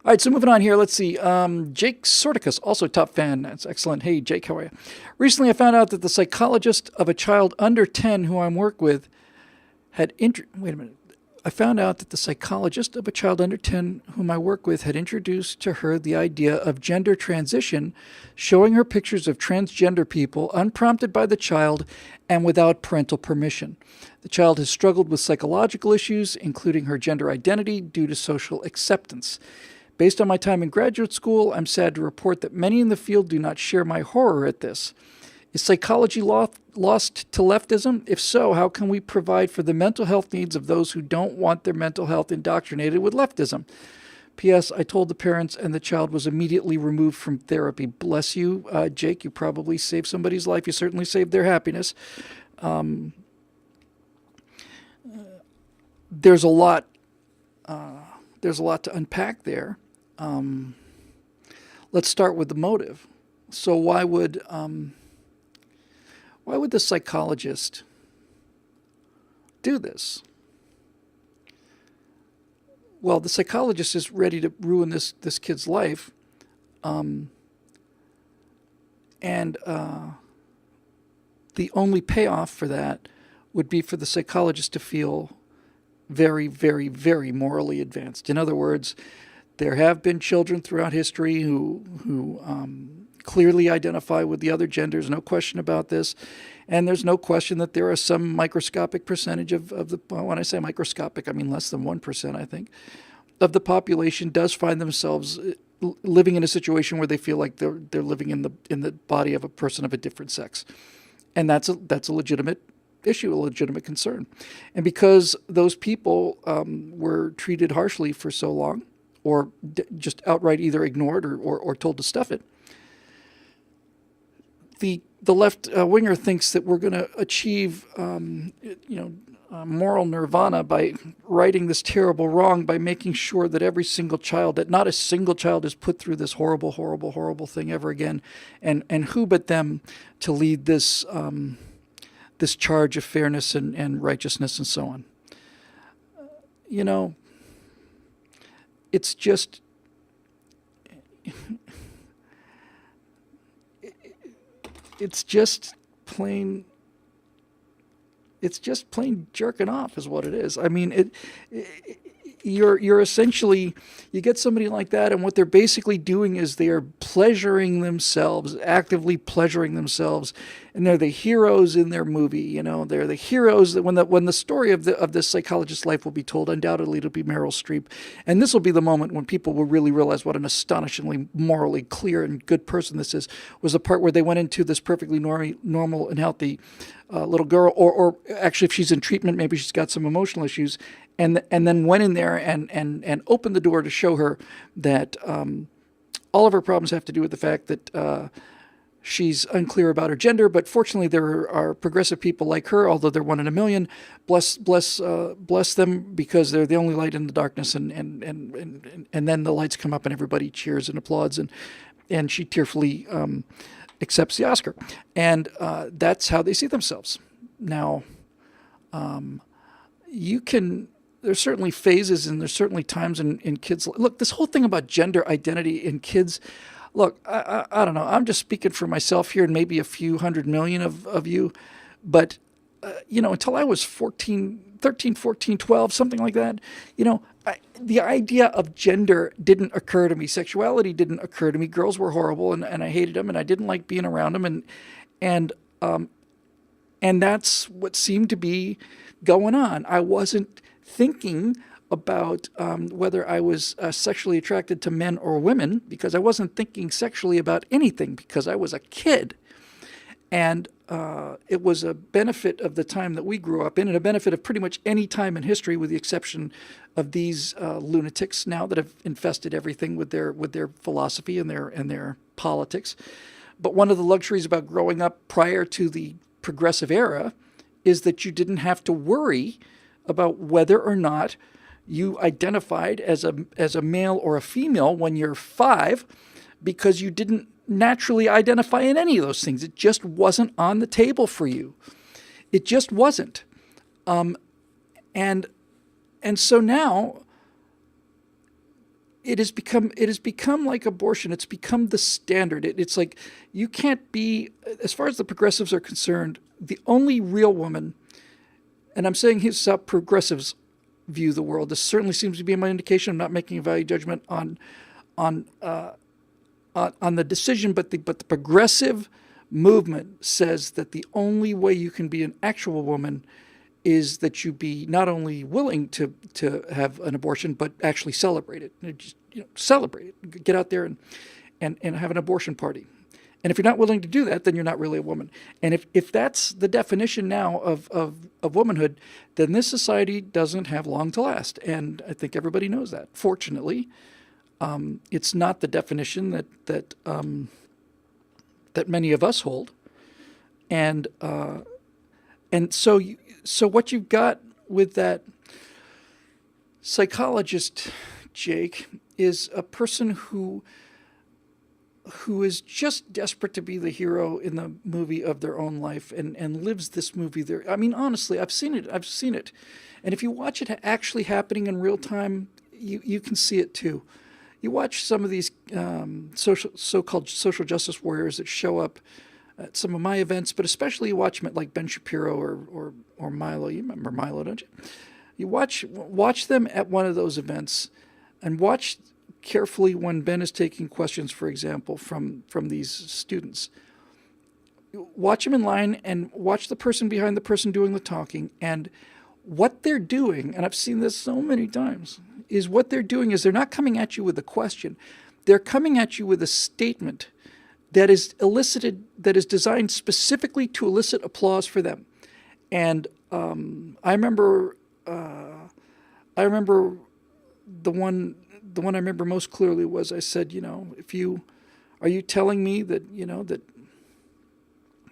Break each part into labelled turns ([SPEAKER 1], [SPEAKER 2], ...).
[SPEAKER 1] All right, so moving on here. Let's see. Jake Sorticus, also top fan. That's excellent. Hey, Jake, how are you? Recently, I found out that the psychologist of a child under 10 who I work with wait a minute. I found out that the psychologist of a child under 10 whom I work with had introduced to her the idea of gender transition, showing her pictures of transgender people unprompted by the child and without parental permission. The child has struggled with psychological issues, including her gender identity, due to social acceptance. Based on my time in graduate school, I'm sad to report that many in the field do not share my horror at this. Is psychology lost to leftism? If so, how can we provide for the mental health needs of those who don't want their mental health indoctrinated with leftism? P.S. I told the parents and the child was immediately removed from therapy. Bless you, Jake. You probably saved somebody's life. You certainly saved their happiness. There's a lot. There's a lot to unpack there. Let's start with the motive. So why would the psychologist do this? Well, the psychologist is ready to ruin this kid's life, and the only payoff for that would be for the psychologist to feel very, very, very morally advanced. In other words, there have been children throughout history who clearly identify with the other genders, no question about this. And there's no question that there are some microscopic percentage of the, when I say microscopic, I mean less than 1%, I think, of the population does find themselves living in a situation where they feel like they're living in the body of a person of a different sex. And that's a legitimate issue, a legitimate concern. And because those people were treated harshly for so long, or just outright either ignored or told to stuff it, the left winger thinks that we're going to achieve, moral nirvana by righting this terrible wrong, by making sure that every single child, that not a single child is put through this horrible, horrible, horrible thing ever again, and who but them to lead this this charge of fairness and righteousness and so on. It's just plain jerking off is what it is. I mean, you're essentially, you get somebody like that, and what they're basically doing is they are pleasuring themselves, actively pleasuring themselves, and they're the heroes in their movie. They're the heroes that when the story of this psychologist's life will be told, undoubtedly it'll be Meryl Streep, and this will be the moment when people will really realize what an astonishingly morally clear and good person this is. Was the part where they went into this perfectly normal and healthy little girl, or actually, if she's in treatment, maybe she's got some emotional issues, and then went in there and opened the door to show her that all of her problems have to do with the fact that she's unclear about her gender. But fortunately, there are progressive people like her, although they're one in a million. Bless them, because they're the only light in the darkness. And then the lights come up and everybody cheers and applauds, and she tearfully accepts the Oscar. And that's how they see themselves. Now, there's certainly phases and there's certainly times in kids. Look, this whole thing about gender identity in kids, look, I don't know. I'm just speaking for myself here and maybe a few 100 million of you. But, until I was 13, 14, 12, something like that, the idea of gender didn't occur to me. Sexuality didn't occur to me. Girls were horrible, and I hated them, and I didn't like being around them, and that's what seemed to be going on. I wasn't thinking about whether I was sexually attracted to men or women, because I wasn't thinking sexually about anything, because I was a kid. And it was a benefit of the time that we grew up in, and a benefit of pretty much any time in history, with the exception of these lunatics now that have infested everything with their philosophy and their politics. But one of the luxuries about growing up prior to the progressive era is that you didn't have to worry about whether or not you identified as a male or a female when you're 5, because you didn't naturally identify in any of those things. It just wasn't on the table for you. It just wasn't. And so now it has become like abortion. It's become the standard. It's like you can't be, as far as the progressives are concerned, the only real woman. And I'm saying here's how progressives view the world. This certainly seems to be my indication. I'm not making a value judgment on the decision, but the progressive movement says that the only way you can be an actual woman is that you be not only willing to have an abortion, but actually celebrate it. Just, celebrate it. Get out there and have an abortion party. And if you're not willing to do that, then you're not really a woman. And if that's the definition now of womanhood, then this society doesn't have long to last. And I think everybody knows that. Fortunately, it's not the definition that many of us hold. And so what you've got with that psychologist, Jake, is a person who is just desperate to be the hero in the movie of their own life and lives this movie there. I mean, honestly, I've seen it. And if you watch it actually happening in real time, you can see it too. You watch some of these so-called social justice warriors that show up at some of my events, but especially you watch them at like Ben Shapiro or Milo. You remember Milo, don't you? You watch them at one of those events, and watch carefully when Ben is taking questions, for example, from these students. Watch them in line and watch the person behind the person doing the talking, and what they're doing, and I've seen this so many times, is what they're doing is they're not coming at you with a question. They're coming at you with a statement that is elicited, that is designed specifically to elicit applause for them. And I remember the one I remember most clearly was I said, are you telling me that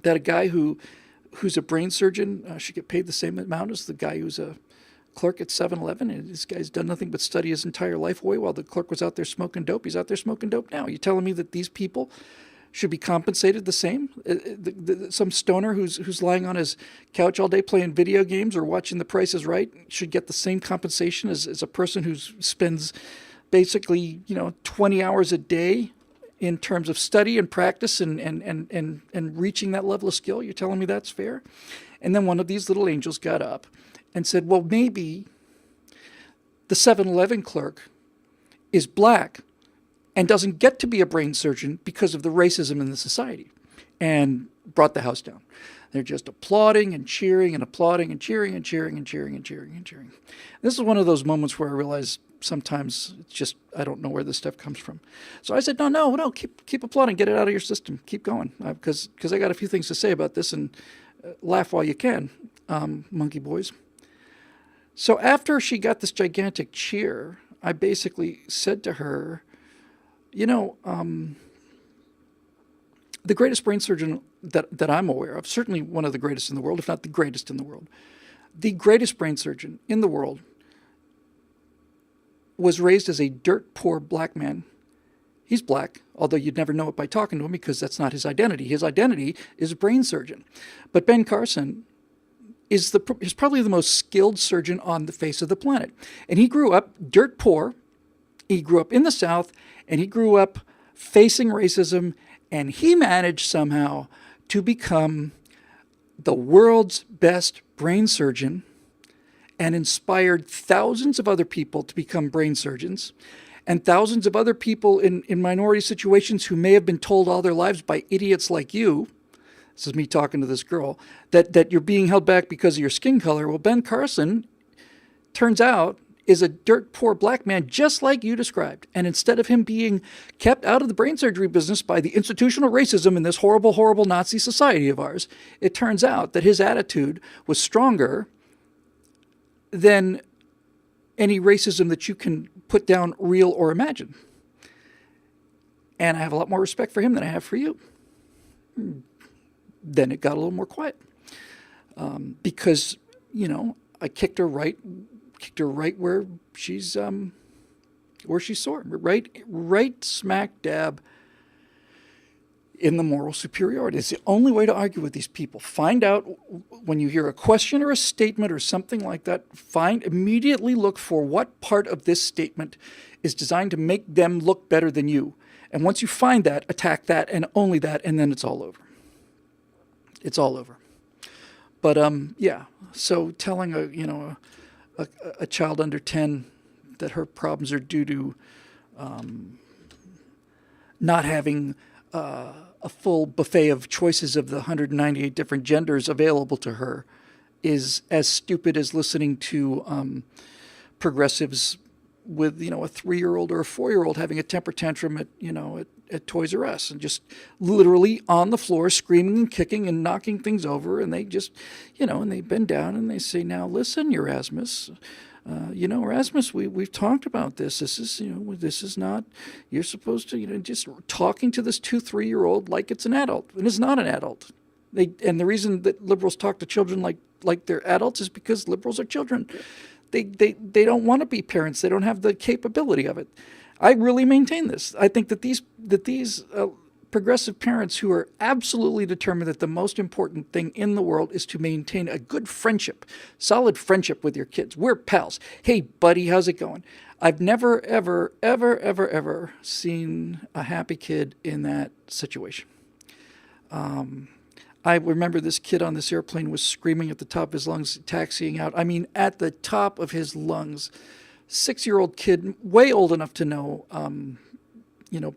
[SPEAKER 1] that a guy who's a brain surgeon should get paid the same amount as the guy who's a clerk at 7-Eleven, and this guy's done nothing but study his entire life away while the clerk was out there smoking dope? He's out there smoking dope now. You're telling me that these people should be compensated the same? Some stoner who's lying on his couch all day playing video games or watching The Price is Right should get the same compensation as a person who spends basically 20 hours a day in terms of study and practice and reaching that level of skill? You're telling me that's fair? And then one of these little angels got up and said, well, maybe the 7-Eleven clerk is black and doesn't get to be a brain surgeon because of the racism in the society, and brought the house down. They're just applauding and cheering and applauding and cheering and cheering and cheering and cheering and cheering. This is one of those moments where I realize sometimes it's just, I don't know where this stuff comes from. So I said, no, keep applauding, get it out of your system, keep going, because I got a few things to say about this, and laugh while you can, monkey boys. So after she got this gigantic cheer, I basically said to her, the greatest brain surgeon that I'm aware of, certainly one of the greatest in the world, if not the greatest in the world, the greatest brain surgeon in the world was raised as a dirt poor black man. He's black, although you'd never know it by talking to him because that's not his identity. His identity is a brain surgeon. But Ben Carson is probably the most skilled surgeon on the face of the planet. And he grew up dirt poor. He grew up in the South, and he grew up facing racism, and he managed somehow to become the world's best brain surgeon and inspired thousands of other people to become brain surgeons, and thousands of other people in minority situations who may have been told all their lives by idiots like you, this is me talking to this girl, that you're being held back because of your skin color. Well, Ben Carson, turns out, is a dirt poor black man just like you described. And instead of him being kept out of the brain surgery business by the institutional racism in this horrible, horrible Nazi society of ours, it turns out that his attitude was stronger than any racism that you can put down, real or imagine. And I have a lot more respect for him than I have for you. Then it got a little more quiet. Because, I kicked her right where she's sore, right smack dab in the moral superiority. It's the only way to argue with these people. Find out when you hear a question or a statement or something like that, immediately look for what part of this statement is designed to make them look better than you. And once you find that, attack that and only that, and then it's all over. It's all over. But yeah, so telling a child under 10 that her problems are due to not having a full buffet of choices of the 198 different genders available to her is as stupid as listening to progressives with, a 3-year-old or a 4-year-old having a temper tantrum at Toys R Us and just literally on the floor screaming and kicking and knocking things over. And they just, and they bend down and they say, now listen, Erasmus, Erasmus, we've talked about this. This is not, you're supposed to, just talking to this 2-3-year-old like it's an adult, and it's not an adult. And the reason that liberals talk to children like they're adults is because liberals are children. They don't want to be parents. They don't have the capability of it. I really maintain this. I think that these progressive parents who are absolutely determined that the most important thing in the world is to maintain a good friendship, solid friendship with your kids. We're pals. Hey, buddy, how's it going? I've never, ever, ever, ever, ever seen a happy kid in that situation. I remember this kid on this airplane was screaming at the top of his lungs, taxiing out. I mean, at the top of his lungs. 6-year-old kid, way old enough to know,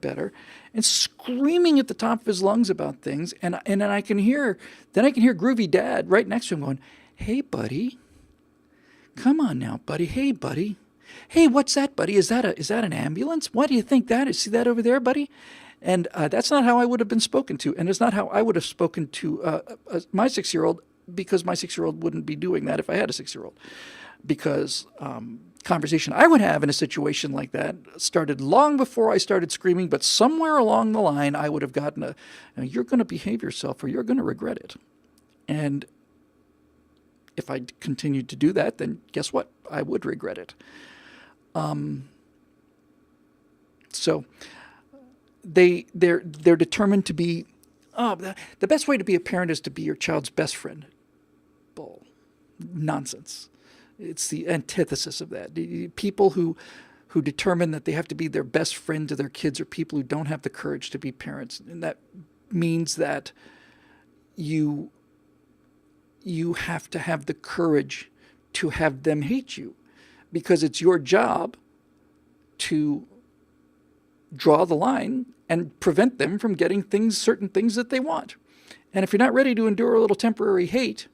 [SPEAKER 1] better, and screaming at the top of his lungs about things. And then I can hear Groovy Dad right next to him going, "Hey, buddy, come on now, buddy. Hey, buddy. Hey, what's that, buddy? Is that an ambulance? What do you think that is? See that over there, buddy?" And that's not how I would have been spoken to, and it's not how I would have spoken to my 6-year-old, because my 6-year-old wouldn't be doing that if I had a 6-year-old, because conversation I would have in a situation like that started long before I started screaming, but somewhere along the line I would have gotten you're going to behave yourself or you're going to regret it. And if I continued to do that, then guess what? I would regret it. So they're determined to be, the best way to be a parent is to be your child's best friend. Bull. Nonsense. It's the antithesis of that. People who determine that they have to be their best friend to their kids are people who don't have the courage to be parents. And that means that you have to have the courage to have them hate you, because it's your job to draw the line and prevent them from getting certain things that they want. And if you're not ready to endure a little temporary hate,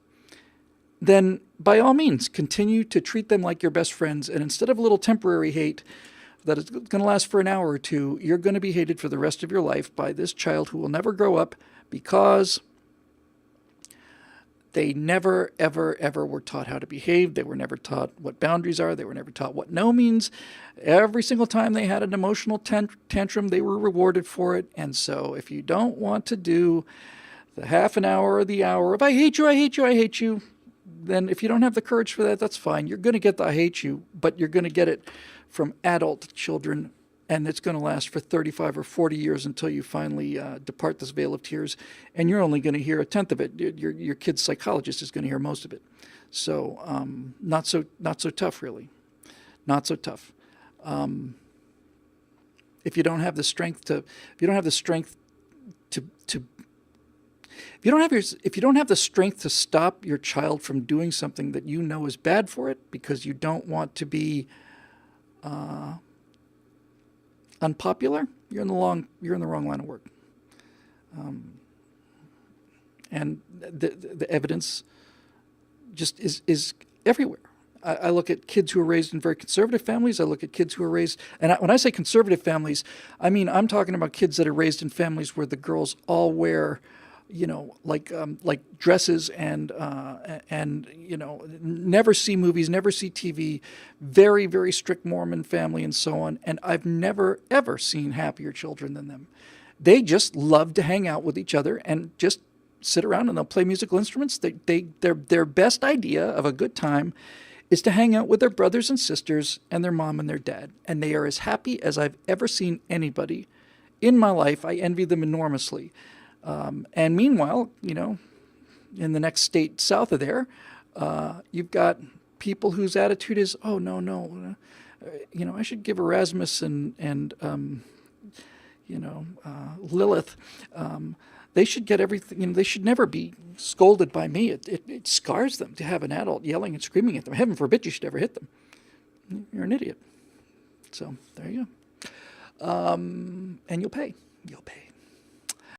[SPEAKER 1] then by all means, continue to treat them like your best friends. And instead of a little temporary hate that is going to last for an hour or two, you're going to be hated for the rest of your life by this child who will never grow up, because they never, ever, ever were taught how to behave. They were never taught what boundaries are. They were never taught what no means. Every single time they had an emotional tantrum, they were rewarded for it. And so if you don't want to do the half an hour or the hour of I hate you, I hate you, I hate you, then if you don't have the courage for that, that's fine. You're going to get the I hate you, but you're going to get it from adult children, and it's going to last for 35 or 40 years until you finally depart this veil of tears, and you're only going to hear a tenth of it. Your kid's psychologist is going to hear most of it. So not so tough, really. Not so tough. If you don't have the strength to stop your child from doing something that you know is bad for it, because you don't want to be unpopular, you're in the wrong line of work. And the evidence just is everywhere. I look at kids who are raised in very conservative families. I look at kids who are raised, and when I say conservative families, I mean I'm talking about kids that are raised in families where the girls all wear, like dresses and never see movies, never see TV, very, very strict Mormon family and so on. And I've never, ever seen happier children than them. They just love to hang out with each other and just sit around, and they'll play musical instruments. Their best idea of a good time is to hang out with their brothers and sisters and their mom and their dad. And they are as happy as I've ever seen anybody in my life. I envy them enormously. And meanwhile, in the next state south of there, you've got people whose attitude is, oh, no, I should give Erasmus and Lilith. They should get everything. They should never be scolded by me. It scars them to have an adult yelling and screaming at them. Heaven forbid you should ever hit them. You're an idiot. So there you go. And you'll pay. You'll pay.